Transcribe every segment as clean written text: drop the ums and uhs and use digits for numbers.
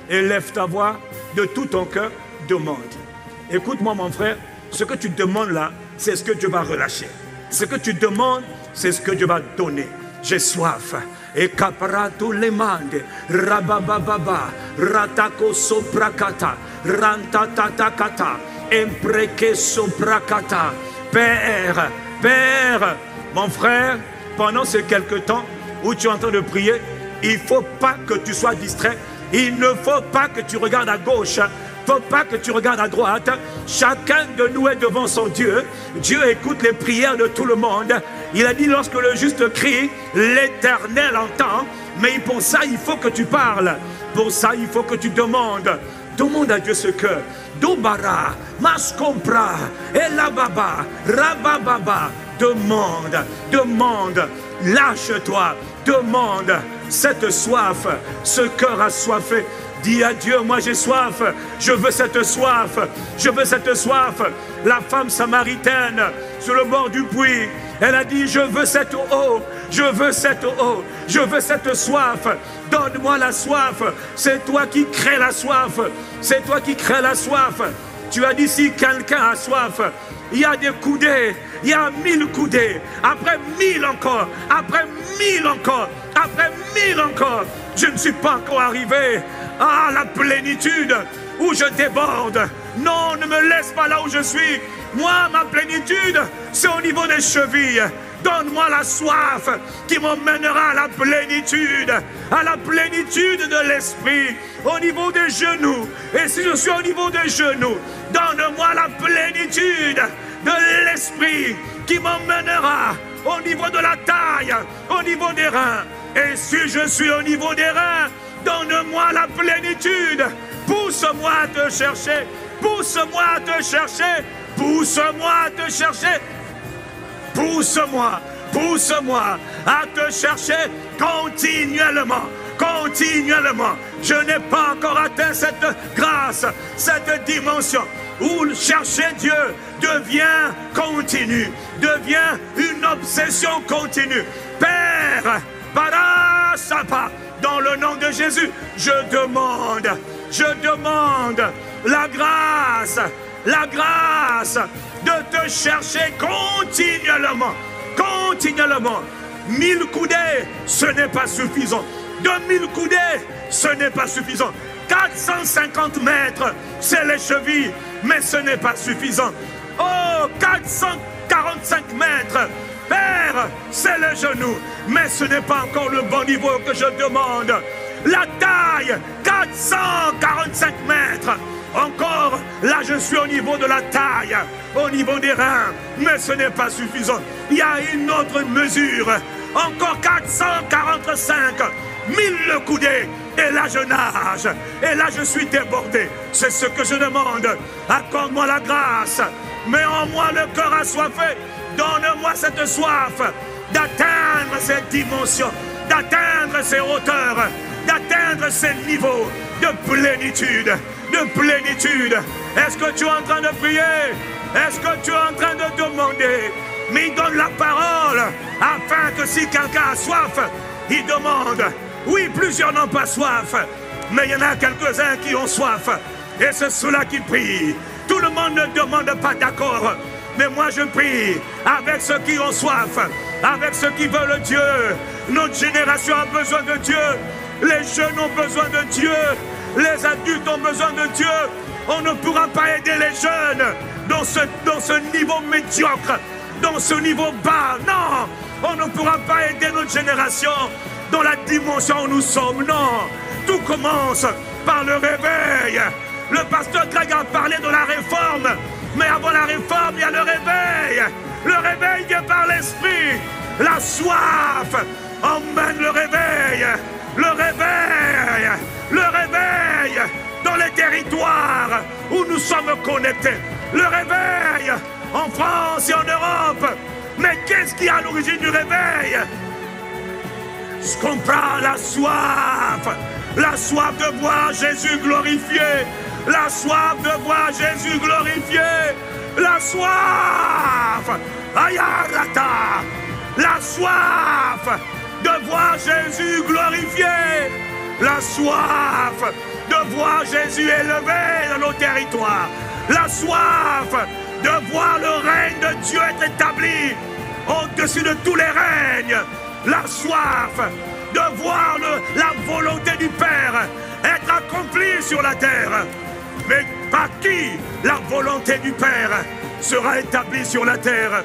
Élève ta voix de tout ton cœur, demande. Écoute-moi mon frère, ce que tu demandes là, c'est ce que Dieu va relâcher. Ce que tu demandes, c'est ce que Dieu va donner. J'ai soif. Et caprato le mande, rabababa, ratako soprakata, rantatatakata, empreke soprakata. Père, Père, mon frère, pendant ces quelques temps où tu es en train de prier, il ne faut pas que tu sois distrait. Il ne faut pas que tu regardes à gauche. Il ne faut pas que tu regardes à droite. Chacun de nous est devant son Dieu. Dieu écoute les prières de tout le monde. Il a dit lorsque le juste crie, l'Éternel entend. Mais pour ça, il faut que tu parles. Pour ça, il faut que tu demandes. Demande à Dieu ce cœur. Dobara, Maskompra, Elababa, Rabababa. Demande, demande, lâche-toi, demande. Cette soif, ce cœur assoiffé. Dis à Dieu, moi j'ai soif, je veux cette soif, je veux cette soif. La femme samaritaine, sur le bord du puits, elle a dit, je veux cette eau, je veux cette eau, je veux cette soif. Donne-moi la soif, c'est toi qui crée la soif, c'est toi qui crée la soif. Tu as dit, si quelqu'un a soif, il y a des coudées, il y a 1000 coudées, après 1000 encore, après 1000 encore, après 1000 encore. Je ne suis pas encore arrivé à la plénitude où je déborde. Non, ne me laisse pas là où je suis. Moi, ma plénitude, c'est au niveau des chevilles. Donne-moi la soif qui m'emmènera à la plénitude de l'esprit, au niveau des genoux. Et si je suis au niveau des genoux, donne-moi la plénitude de l'esprit qui m'emmènera au niveau de la taille, au niveau des reins. Et si je suis au niveau des reins, donne-moi la plénitude. Pousse-moi à te chercher, pousse-moi à te chercher, pousse-moi à te chercher. Pousse-moi, pousse-moi à te chercher continuellement, continuellement. Je n'ai pas encore atteint cette grâce, cette dimension où chercher Dieu devient continu, devient une obsession continue. Père, Parasapa, dans le nom de Jésus, je demande la grâce de te chercher continuellement, continuellement. 1000 coudées, ce n'est pas suffisant. 2000 coudées, ce n'est pas suffisant. 450 mètres, c'est les chevilles, mais ce n'est pas suffisant. Oh, 445 mètres, Père, c'est les genoux, mais ce n'est pas encore le bon niveau que je demande. La taille, 445 mètres. Encore, là je suis au niveau de la taille, au niveau des reins, mais ce n'est pas suffisant. Il y a une autre mesure, encore 445, 1000 coudées, et là je nage, et là je suis débordé. C'est ce que je demande. Accorde-moi la grâce, mets en moi le cœur assoiffé, donne-moi cette soif d'atteindre cette dimension, d'atteindre ces hauteurs, d'atteindre ces niveaux de plénitude. De plénitude. Est-ce que tu es en train de prier? Est-ce que tu es en train de demander? Mais il donne la parole afin que si quelqu'un a soif, il demande. Oui, plusieurs n'ont pas soif, mais il y en a quelques-uns qui ont soif. Et c'est ceux-là qui prient. Tout le monde ne demande pas d'accord. Mais moi je prie avec ceux qui ont soif, avec ceux qui veulent Dieu. Notre génération a besoin de Dieu. Les jeunes ont besoin de Dieu. Les adultes ont besoin de Dieu. On ne pourra pas aider les jeunes dans ce niveau médiocre, dans ce niveau bas. Non, on ne pourra pas aider notre génération dans la dimension où nous sommes. Non, tout commence par le réveil. Le pasteur Greg a parlé de la réforme, mais avant la réforme, il y a le réveil. Le réveil vient par l'esprit. La soif emmène le réveil. Le réveil, le réveil dans les territoires où nous sommes connectés. Le réveil en France et en Europe. Mais qu'est-ce qui est à l'origine du réveil? Je comprends la soif de voir Jésus glorifié, la soif de voir Jésus glorifié, la soif, ayarata, la soif de voir Jésus glorifié, la soif de voir Jésus élevé dans nos territoires. La soif de voir le règne de Dieu être établi au-dessus de tous les règnes. La soif de voir la volonté du Père être accomplie sur la terre. Mais par qui la volonté du Père sera établie sur la terre?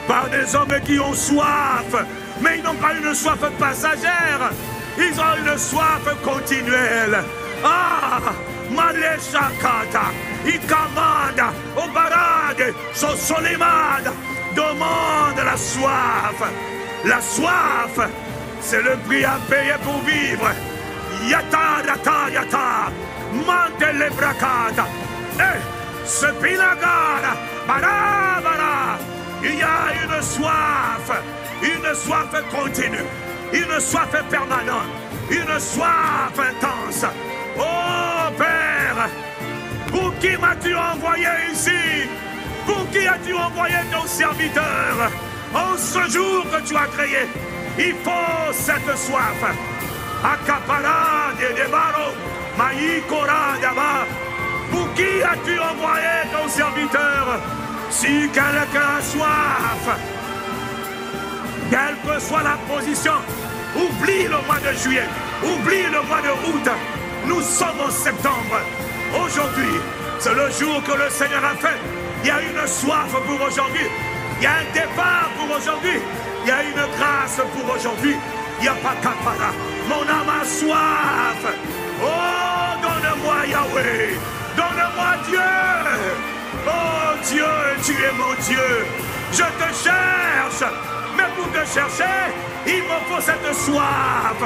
Par des hommes qui ont soif, mais ils n'ont pas une soif passagère. Ils ont une soif continuelle. Ah, Maleshakata, Ikamanda, Obarade, Sosolimada, demande la soif. La soif, c'est le prix à payer pour vivre. Yata, yata, yata, mantele bracata. Ce pinagara, bara, bara. Il y a une soif continue, une soif permanente, une soif intense. Oh Père, pour qui m'as-tu envoyé ici? Pour qui as-tu envoyé ton serviteur? En ce jour que tu as créé, il faut cette soif. Akapara de Debaro, Maïkora Daba. Pour qui as-tu envoyé ton serviteur? Si quelqu'un a soif, quelle que soit la position, oublie le mois de juillet, oublie le mois de août. Nous sommes en septembre. Aujourd'hui, c'est le jour que le Seigneur a fait. Il y a une soif pour aujourd'hui. Il y a un départ pour aujourd'hui. Il y a une grâce pour aujourd'hui. Il n'y a pas qu'à para. Mon âme a soif. Oh, donne-moi Yahweh. Donne-moi Dieu. Oh Dieu, tu es mon Dieu. Je te cherche. Mais pour te chercher, il me faut cette soif.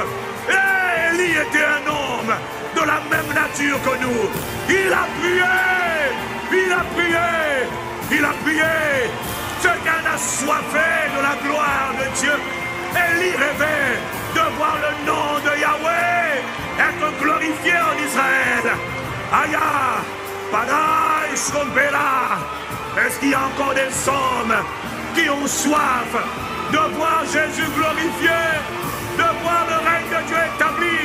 Et Élie était un homme de la même nature que nous. Il a prié. Il a prié. Il a prié. Chacun a soifé de la gloire de Dieu. Élie rêvait de voir le nom de Yahweh être glorifié en Israël. Aya, Pada, Ishkombela. Est-ce qu'il y a encore des hommes qui ont soif de voir Jésus glorifié, de voir le règne de Dieu établi,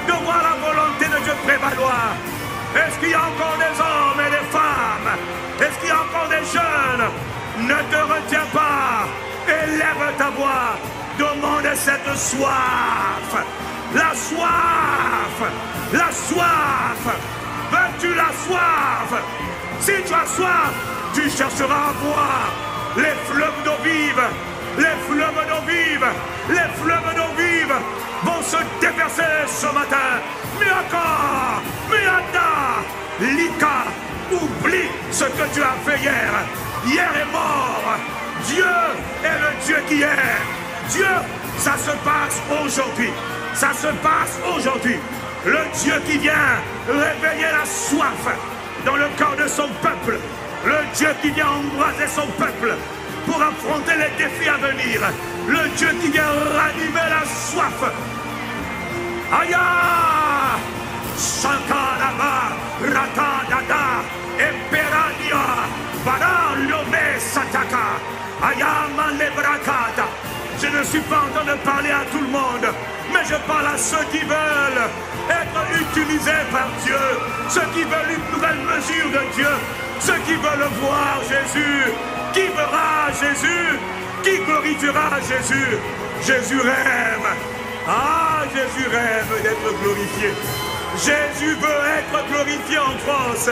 de voir la volonté de Dieu prévaloir? Est-ce qu'il y a encore des hommes et des femmes? Est-ce qu'il y a encore des jeunes? Ne te retiens pas, élève ta voix, demande cette soif. La soif, la soif. Veux-tu la soif? Si tu as soif, tu chercheras à boire les fleuves d'eau vive. Les fleuves d'eau vive, les fleuves d'eau vive vont se déverser ce matin. Miaka, Miata, Lika, oublie ce que tu as fait hier. Hier est mort. Dieu est le Dieu qui est. Dieu, ça se passe aujourd'hui. Ça se passe aujourd'hui. Le Dieu qui vient réveiller la soif dans le cœur de son peuple. Le Dieu qui vient embraser son peuple pour affronter les défis à venir. Le Dieu qui vient ranimer la soif. Aya! Shankaraba, Ratadada, Emperania, Baralome Sataka, Ayama Lebrakada. Je ne suis pas en train de parler à tout le monde, mais je parle à ceux qui veulent être utilisés par Dieu, ceux qui veulent une nouvelle mesure de Dieu, ceux qui veulent voir Jésus, qui verra Jésus, qui glorifiera Jésus. Jésus rêve. Ah, Jésus rêve d'être glorifié. Jésus veut être glorifié en France.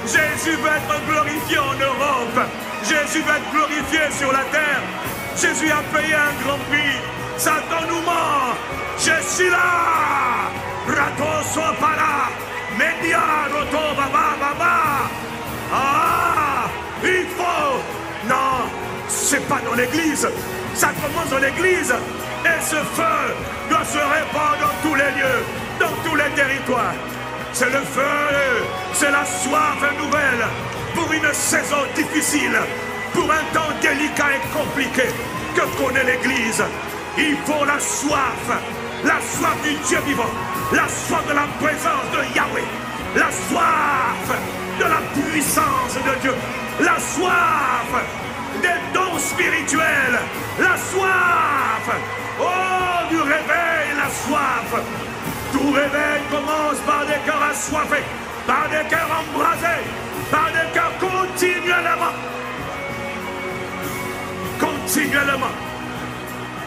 Jésus veut être glorifié en Europe. Jésus veut être glorifié sur la terre. Jésus a payé un grand prix. Satan nous ment. Je suis là. Rato sopara. Media roto baba baba. Ah, il faut. Non, c'est pas dans l'église. Ça commence dans l'église. Et ce feu doit se répandre dans tous les lieux, dans tous les territoires. C'est le feu, c'est la soif nouvelle pour une saison difficile, pour un temps délicat et compliqué que connaît l'église. Il faut la soif du Dieu vivant, la soif de la présence de Yahweh, la soif de la puissance de Dieu, la soif des dons spirituels, la soif, oh, du réveil, la soif. Tout réveil commence par des cœurs assoiffés, par des cœurs embrasés, par des cœurs continuellement. Continuellement.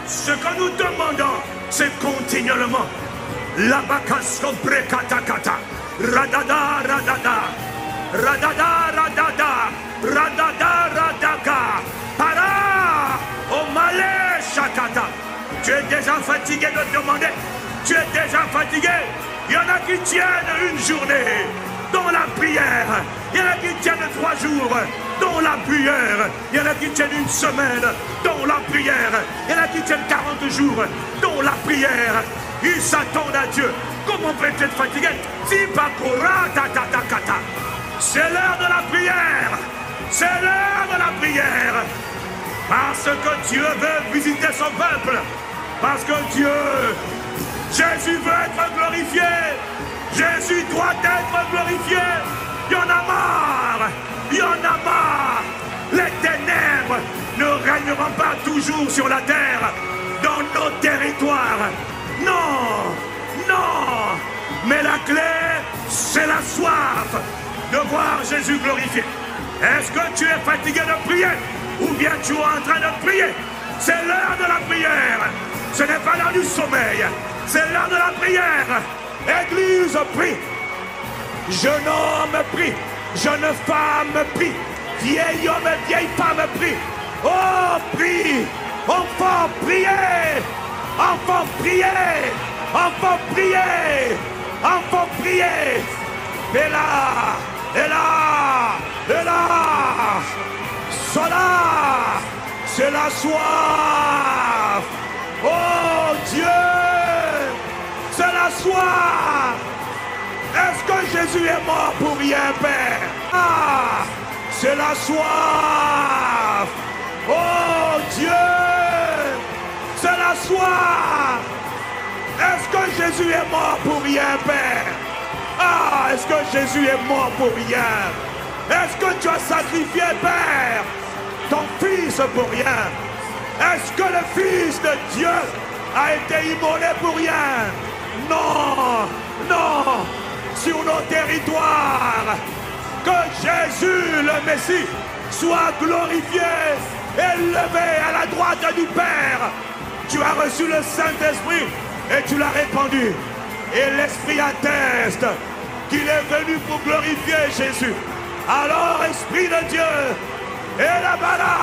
Ce que nous demandons, c'est continuellement. La bakasko brekatakata. Radada, radada. Radada, radada. Radada, radaka. Para. Omale shakata. Tu es déjà fatigué de demander. Tu es déjà fatigué. Il y en a qui tiennent une journée dans la prière. Il y en a qui tiennent 3 jours dans la prière. Il y en a qui tiennent une semaine dans la prière. Il y en a qui tiennent 40 jours dans la prière. Ils s'attendent à Dieu. Comment peut-être être fatigué? C'est l'heure de la prière. C'est l'heure de la prière. Parce que Dieu veut visiter son peuple. Parce que Jésus veut être glorifié. Jésus doit être glorifié. Il y en a marre. Il y en a marre. Les ténèbres ne régneront pas toujours sur la terre, dans nos territoires. Non, non. Mais la clé, c'est la soif de voir Jésus glorifié. Est-ce que tu es fatigué de prier ou bien tu es en train de prier? C'est l'heure de la prière. Ce n'est pas l'heure du sommeil. C'est l'heure de la prière. Église prie. Jeune homme prie. Jeune femme prie. Vieil homme et vieille femme prie. Oh, prie. Enfant, priez. Enfant, priez. Enfant, priez. Enfant, priez. Et là. Et là. Et là. Cela. C'est la soif. Oh Dieu. C'est la soif. Est-ce que Jésus est mort pour rien, Père? Ah, c'est la soif. Oh Dieu, c'est la soif. Est-ce que Jésus est mort pour rien, Père? Ah, est-ce que Jésus est mort pour rien? Est-ce que tu as sacrifié, Père, ton Fils pour rien? Est-ce que le Fils de Dieu a été immolé pour rien? Non, non. Sur nos territoires, que Jésus le Messie soit glorifié, élevé à la droite du Père. Tu as reçu le Saint-Esprit et tu l'as répandu. Et l'Esprit atteste qu'il est venu pour glorifier Jésus. Alors, Esprit de Dieu, et la bara,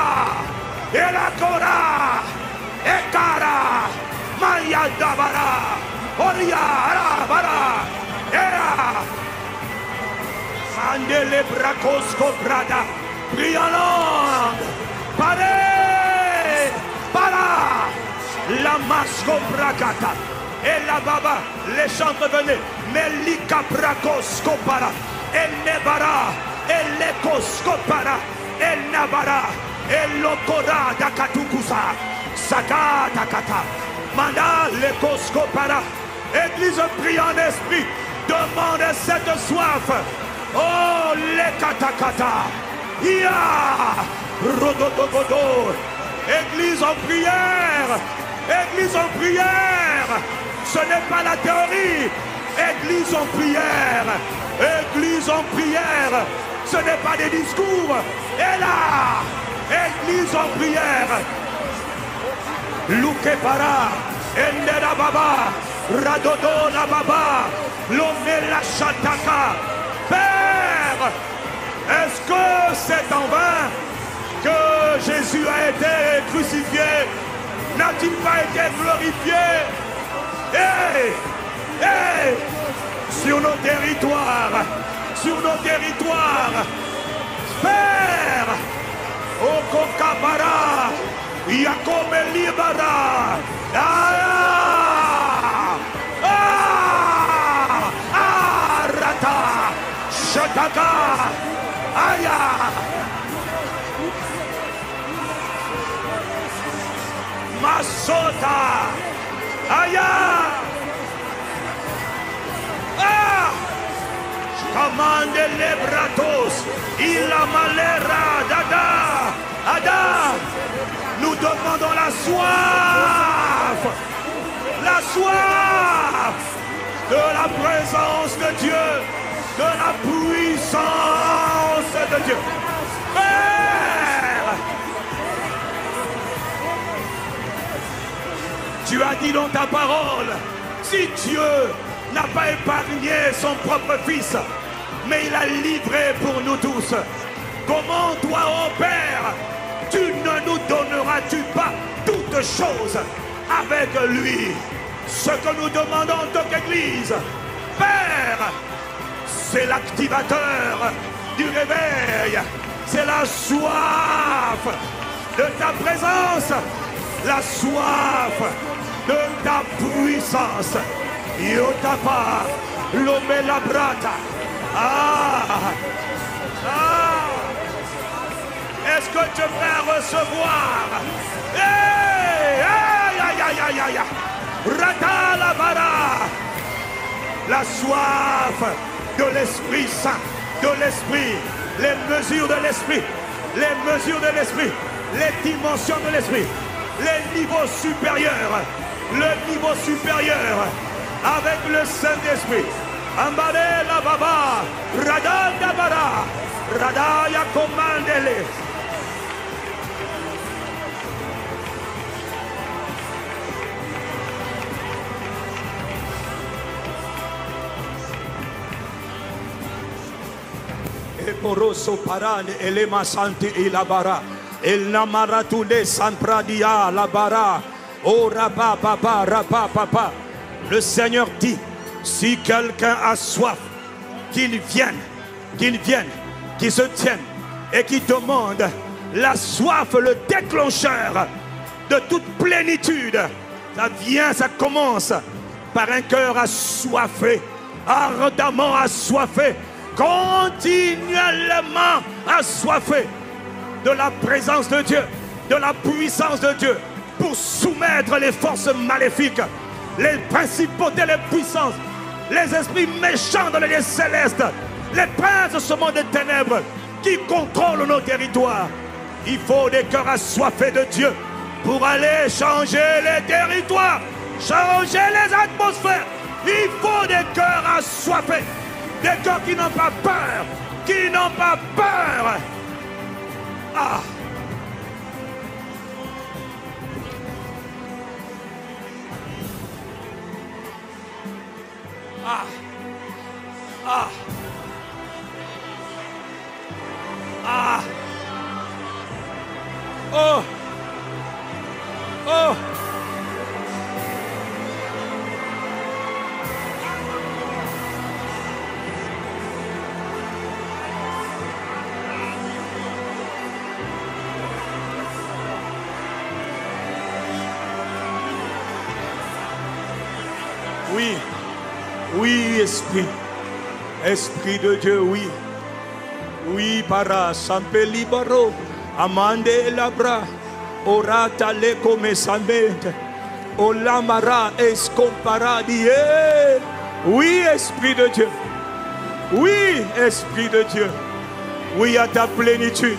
et la kora, et kara, maya dabara, oria, bara. Mandele bracosco brada, brialande, pare, para, la masco bracata, et la baba, les chantres venaient, melika bracosco para, et nebara, et lekosco para, et nabara, et lokora da katukusa, sakata kata, manda lekosco para. Église prie en esprit, demande cette soif. Oh, les katakata. Ya, rododogodo. Église en prière. Église en prière. Ce n'est pas la théorie. Église en prière. Église en prière. Ce n'est pas des discours. Et là, église en prière. Luke para. Endera baba. Radodo la baba, l'omela chataka. Père, est-ce que c'est en vain que Jésus a été crucifié? N'a-t-il pas été glorifié? Sur nos territoires, Père, Okokabara, Yakome Libara, Shataka, Aya, Masota, Aya, commande les bratos, il a malera, dada, ada, nous demandons la soif, de la présence de Dieu, de la puissance de Dieu. Père, tu as dit dans ta parole, si Dieu n'a pas épargné son propre fils, mais il a livré pour nous tous, comment toi, ô Père, tu ne nous donneras-tu pas toutes choses avec lui? Ce que nous demandons en tant qu'Église, Père, c'est l'activateur du réveil, c'est la soif de ta présence, la soif de ta puissance. Yotapa, l'omela brata. Est-ce que tu peux recevoir? La soif de l'Esprit Saint, de l'Esprit, les mesures de l'Esprit, les mesures de l'Esprit, les dimensions de l'Esprit, les niveaux supérieurs, le niveau supérieur avec le Saint-Esprit. Ambare la baba, radanda bara, radaya commandele. Poroso parane elema santi ilabara el namaratule sanpradia labara o rapa papa. Le Seigneur dit, si quelqu'un a soif, qu'il vienne, qu'il se tienne et qu'il demande. La soif, le déclencheur de toute plénitude, ça vient, ça commence par un cœur assoiffé, ardemment assoiffé, continuellement assoiffé de la présence de Dieu, de la puissance de Dieu, pour soumettre les forces maléfiques, les principautés, les puissances, les esprits méchants dans les lieux célestes, les princes de ce monde de ténèbres qui contrôlent nos territoires. Il faut des cœurs assoiffés de Dieu pour aller changer les territoires, changer les atmosphères. Il faut des cœurs assoiffés, des cœurs qui n'ont pas peur, qui n'ont pas peur. Ah! Ah! Ah! Ah! Oh! Oh! Oui, oui, Esprit, Esprit de Dieu, oui. Oui, para sampeli baro, amande labra, orata le come sambente, olamara escomparadi. Oui, Esprit de Dieu. Oui, Esprit de Dieu. Oui, à ta plénitude.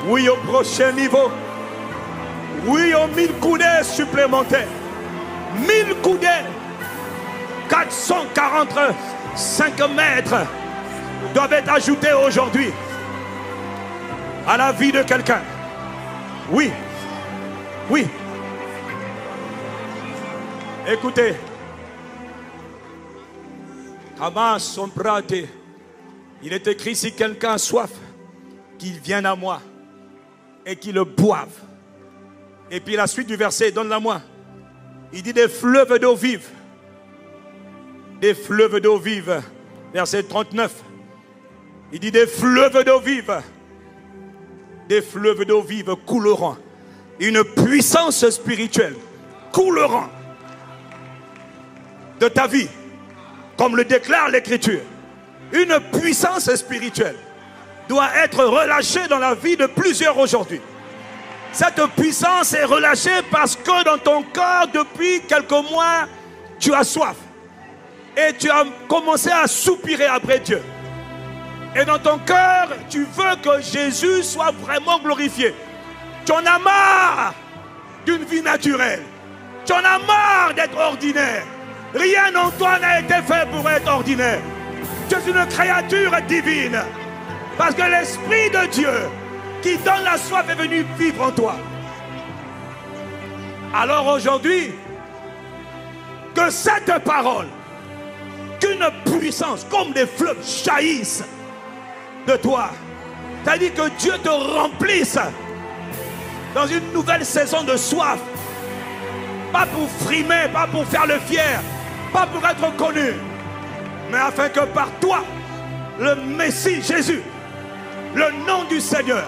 Oui, au prochain niveau. Oui, aux 1000 coudées supplémentaires. 1000 coudées. 445 mètres doivent être ajoutés aujourd'hui à la vie de quelqu'un. Oui. Oui. Écoutez. Hamas son praté. Il est écrit, si quelqu'un a soif, qu'il vienne à moi et qu'il le boive. Et puis la suite du verset, donne-la-moi. Il dit des fleuves d'eau vive. Des fleuves d'eau vive. Verset 39. Il dit des fleuves d'eau vive. Des fleuves d'eau vive couleront. Une puissance spirituelle couleront de ta vie. Comme le déclare l'Écriture. Une puissance spirituelle doit être relâchée dans la vie de plusieurs aujourd'hui. Cette puissance est relâchée parce que dans ton corps, depuis quelques mois, tu as soif. Et tu as commencé à soupirer après Dieu. Et dans ton cœur, tu veux que Jésus soit vraiment glorifié. Tu en as marre d'une vie naturelle. Tu en as marre d'être ordinaire. Rien en toi n'a été fait pour être ordinaire. Tu es une créature divine. Parce que l'Esprit de Dieu qui donne la soif est venu vivre en toi. Alors aujourd'hui, que cette parole, qu'une puissance comme des fleuves jaillisse de toi. C'est-à-dire que Dieu te remplisse dans une nouvelle saison de soif. Pas pour frimer, pas pour faire le fier, pas pour être connu, mais afin que par toi, le Messie Jésus, le nom du Seigneur,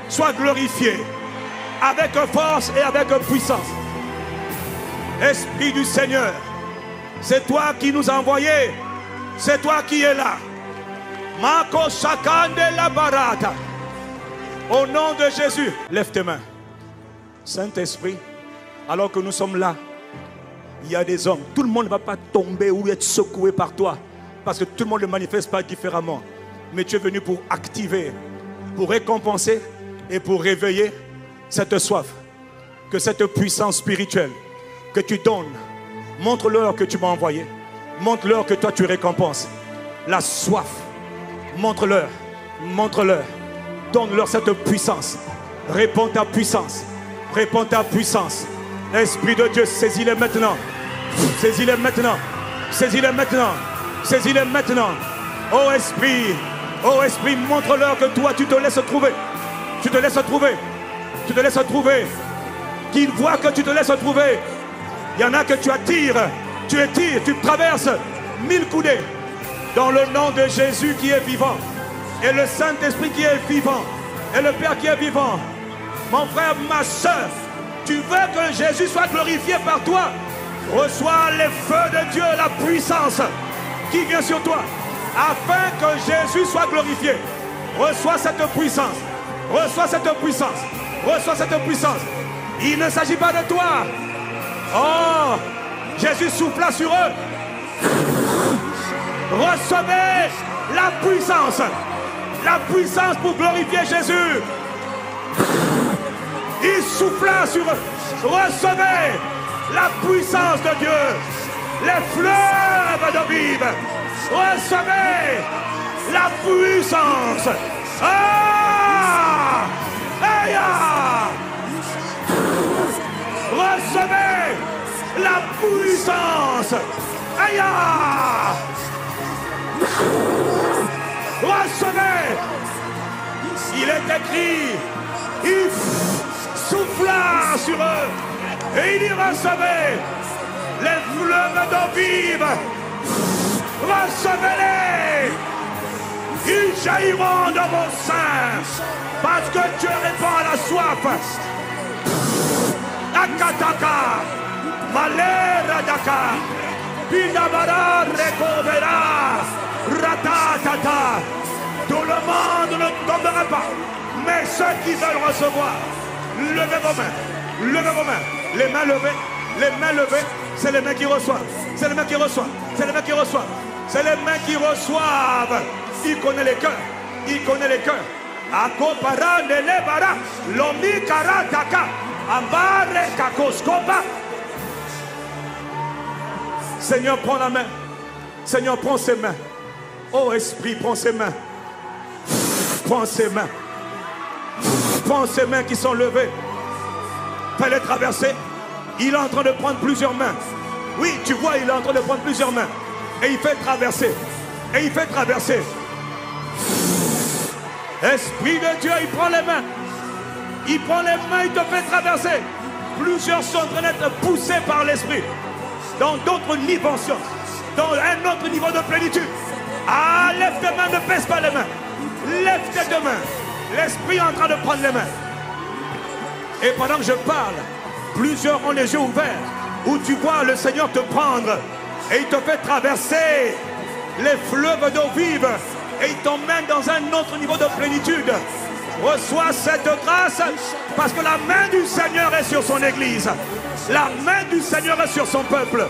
soit glorifié avec force et avec puissance. Esprit du Seigneur, c'est toi qui nous as envoyés, c'est toi qui es là. Mako Shakande la Barata. Au nom de Jésus, lève tes mains. Saint-Esprit, alors que nous sommes là, il y a des hommes. Tout le monde ne va pas tomber ou être secoué par toi, parce que tout le monde ne le manifeste pas différemment. Mais tu es venu pour activer, pour récompenser et pour réveiller cette soif. Que cette puissance spirituelle que tu donnes, montre-leur que tu m'as envoyé. Montre-leur que toi tu récompenses. La soif, montre-leur, montre-leur. Donne-leur cette puissance. Réponds ta puissance. Réponds ta puissance. Esprit de Dieu, saisis-les maintenant. Saisis-les maintenant. Saisis-les maintenant. Saisis-les maintenant. Oh Esprit, montre-leur que toi tu te laisses trouver. Tu te laisses trouver. Tu te laisses trouver. Qu'ils voient que tu te laisses trouver. Il y en a que tu attires. Tu étires, tu traverses 1000 coudées. Dans le nom de Jésus qui est vivant. Et le Saint-Esprit qui est vivant. Et le Père qui est vivant. Mon frère, ma soeur, tu veux que Jésus soit glorifié par toi. Reçois les feux de Dieu, la puissance qui vient sur toi. Afin que Jésus soit glorifié. Reçois cette puissance. Reçois cette puissance. Reçois cette puissance. Il ne s'agit pas de toi. Oh, Jésus souffla sur eux. Recevez la puissance. La puissance pour glorifier Jésus. Il souffla sur eux. Recevez la puissance de Dieu. Les fleuves d'eau vive. Recevez la puissance. Ah! Aïe! Recevez la puissance. Aïe! Recevez. Il est écrit, il souffla sur eux et il y recevait les fleuves d'eau vive. Recevez-les. Ils jailliront dans vos seins parce que Dieu répond à la soif. Akataka, Malera Daka, Pidabara Recovera, Ratatata. Tout le monde ne tombera pas. Mais ceux qui veulent recevoir, levez vos mains. Levez vos mains. Les mains levées, c'est les mains qui reçoivent. C'est les mains qui reçoivent. C'est les mains qui reçoivent. C'est les mains qui reçoivent. Il connaît les cœurs. Il connaît les cœurs. Akopara nelebara, lomi karataka, ambare kakoskopa. Seigneur, prends la main. Seigneur, prends ses mains. Oh Esprit, prends ses mains. Prends ses mains. Prends ses mains qui sont levées. Fais-les traverser. Il est en train de prendre plusieurs mains. Oui, tu vois, il est en train de prendre plusieurs mains. Et il fait traverser. Et il fait traverser. Esprit de Dieu, il prend les mains. Il prend les mains, il te fait traverser. Plusieurs sont en train d'être poussés par l'Esprit. Dans d'autres dimensions. Dans un autre niveau de plénitude. Ah, lève tes mains, ne baisse pas les mains. Lève tes deux mains. L'Esprit est en train de prendre les mains. Et pendant que je parle, plusieurs ont les yeux ouverts. Où tu vois le Seigneur te prendre. Et il te fait traverser les fleuves d'eau vive. Et il t'emmène dans un autre niveau de plénitude. Reçois cette grâce. Parce que la main du Seigneur est sur son église. La main du Seigneur est sur son peuple.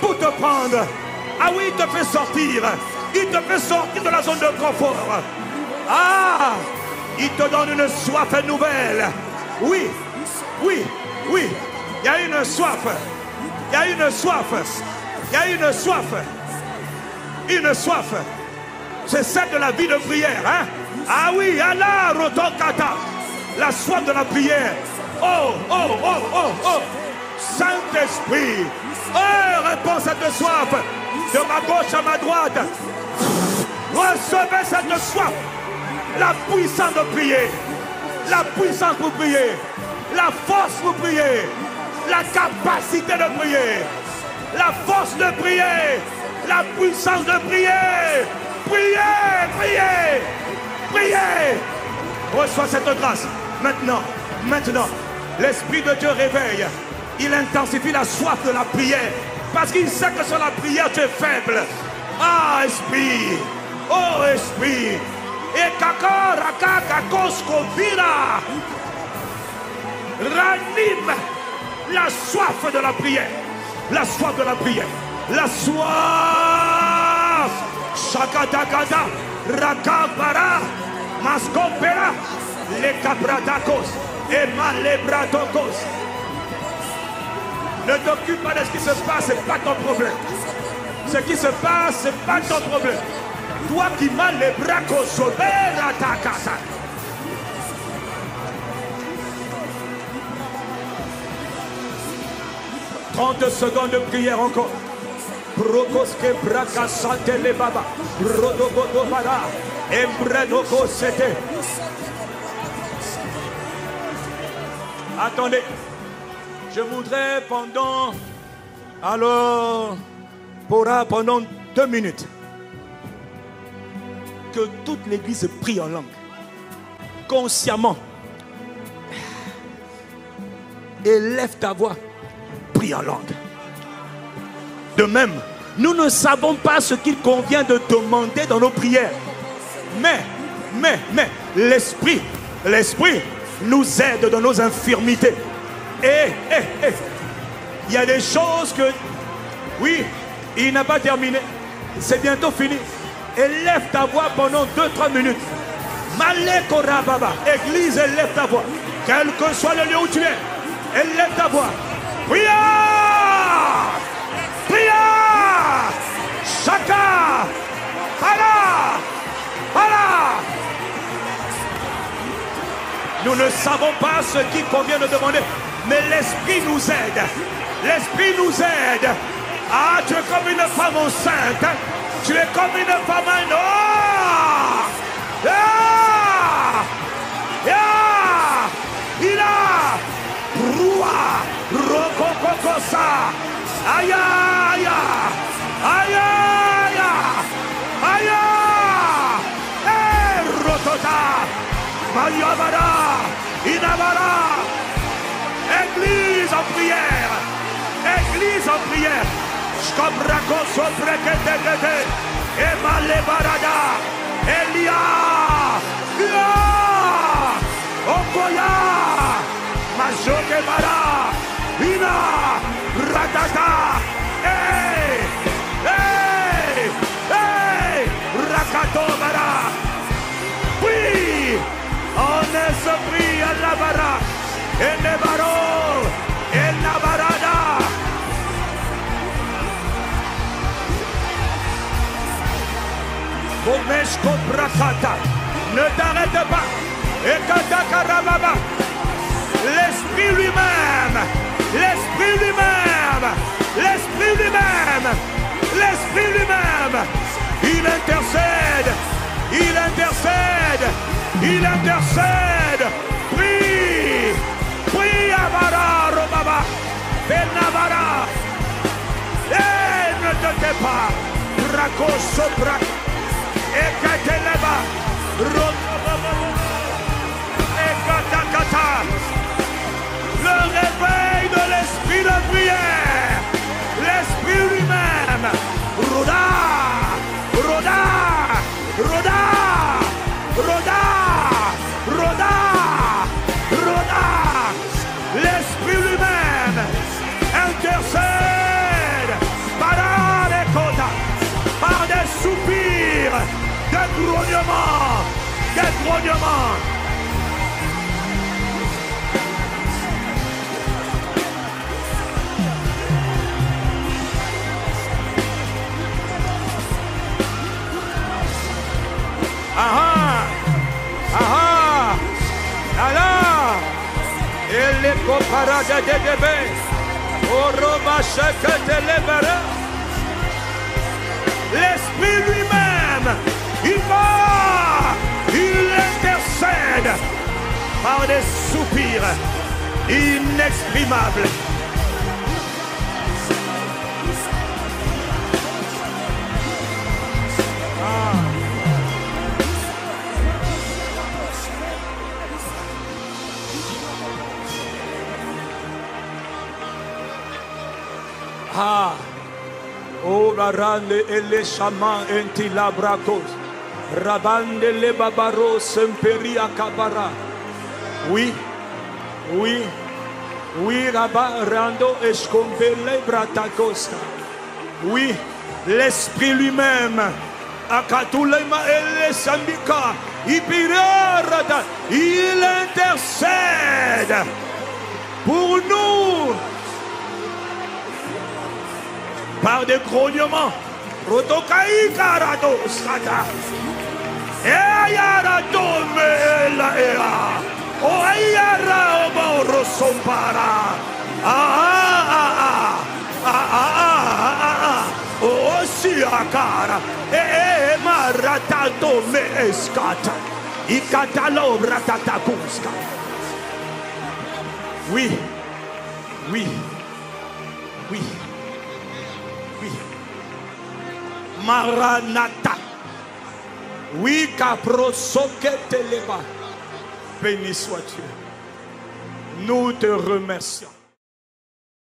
Pour te prendre. Ah oui, il te fait sortir. Il te fait sortir de la zone de confort. Ah, il te donne une soif nouvelle. Oui, oui, oui. Il y a une soif. Il y a une soif. Il y a une soif. Une soif. C'est celle de la vie de prière. Hein? Ah oui, Allah, Rotokata. La soif de la prière. Oh, oh, oh, oh, oh. Saint-Esprit. Oh, réponds à cette soif. De ma gauche à ma droite. Recevez cette soif. La puissance de prier. La puissance pour prier. La force pour prier. La capacité de prier. La force de prier. La puissance de prier. Priez, priez. Priez. Reçois cette grâce. Maintenant, l'Esprit de Dieu réveille. Il intensifie la soif de la prière. Parce qu'il sait que sur la prière, tu es faible. Ah, Esprit. Oh, Esprit. Et kakakakakoskovira. Ranime la soif de la prière. La soif de la prière. La soif. Shakatakata. Rakabara. Maskopera. Les capradakos. Et malebratokos. Ne t'occupe pas de ce qui se passe, ce n'est pas ton problème. Ce qui se passe, ce n'est pas ton problème. Toi qui m'as les bras consolés à ta casa. « 30 secondes de prière encore. Prokoske braka sante le baba. Rodogodo bara. Embredoko sete. Attendez. Je voudrais pendant 2 minutes que toute l'église prie en langue, consciemment. Élève ta voix, prie en langue. De même, nous ne savons pas ce qu'il convient de demander dans nos prières. Mais, l'Esprit nous aide dans nos infirmités. Il y a des choses que... Oui, il n'a pas terminé. C'est bientôt fini. Élève ta voix pendant 2-3 minutes. Malekora Baba. Église, élève ta voix. Quel que soit le lieu où tu es, élève ta voix. Prière. Prière. Chaka. Hala. Hala. Nous ne savons pas ce qu'il convient de demander. Mais l'Esprit nous aide. L'Esprit nous aide. Ah, tu es comme une femme enceinte. Tu es comme une femme en or. Il a Roua Rokokokosa. Aïe aïe aïe aïe aïe Rotota Mayabara Inabara. Église en prière. Église en prière. Shkabrako soprekete. Emale barada. Elia. Okoya. Majoke bara. Ina. Ratata. Hey. Hey. Hey. Rakato bara. Oui. On se prie à la bara. Et le baro, et la barada. Bomeshko brakata. Ne t'arrête pas. Et katakarababa. L'Esprit lui-même. L'Esprit lui-même. L'Esprit lui-même. L'Esprit lui-même. Il intercède. Il intercède. Il intercède. Prie. Prie Abara Robaba. Benabara. Et ne te tais pas. Braco sopra. Et Kateleba. Robaba. Et Katakata. Le réveil de l'Esprit de prière. L'Esprit lui-même. Roda. Roda. Roda. Roda. Roda. Roda. L'Esprit lui-même intercède par des côtes, par des soupirs, des grognements, des grognements. Aha. Aha. Ala. Et les coparades de bébé. Oroba cheke te lebere. L'Esprit lui-même, il intercède par des soupirs inexprimables. Oh, Rarande et les chamans entilabracos. Rabande le babaro semperi akabara. Oui, oui, oui, Rabarando escombele bratacosta. Oui, l'Esprit lui-même, Akatulema ele sambika, Ipirarada, il intercède pour nous. Par des grognements, Rotokai Karados Kata, Eyarado Melaea, Oyara Oborosompara, Osiakara, Maratato Me Escata, Ikatalo Ratatakuska. Oui, oui, oui. Maranatha. Oui, Capro Soketeleba. Béni sois-tu. Nous te remercions.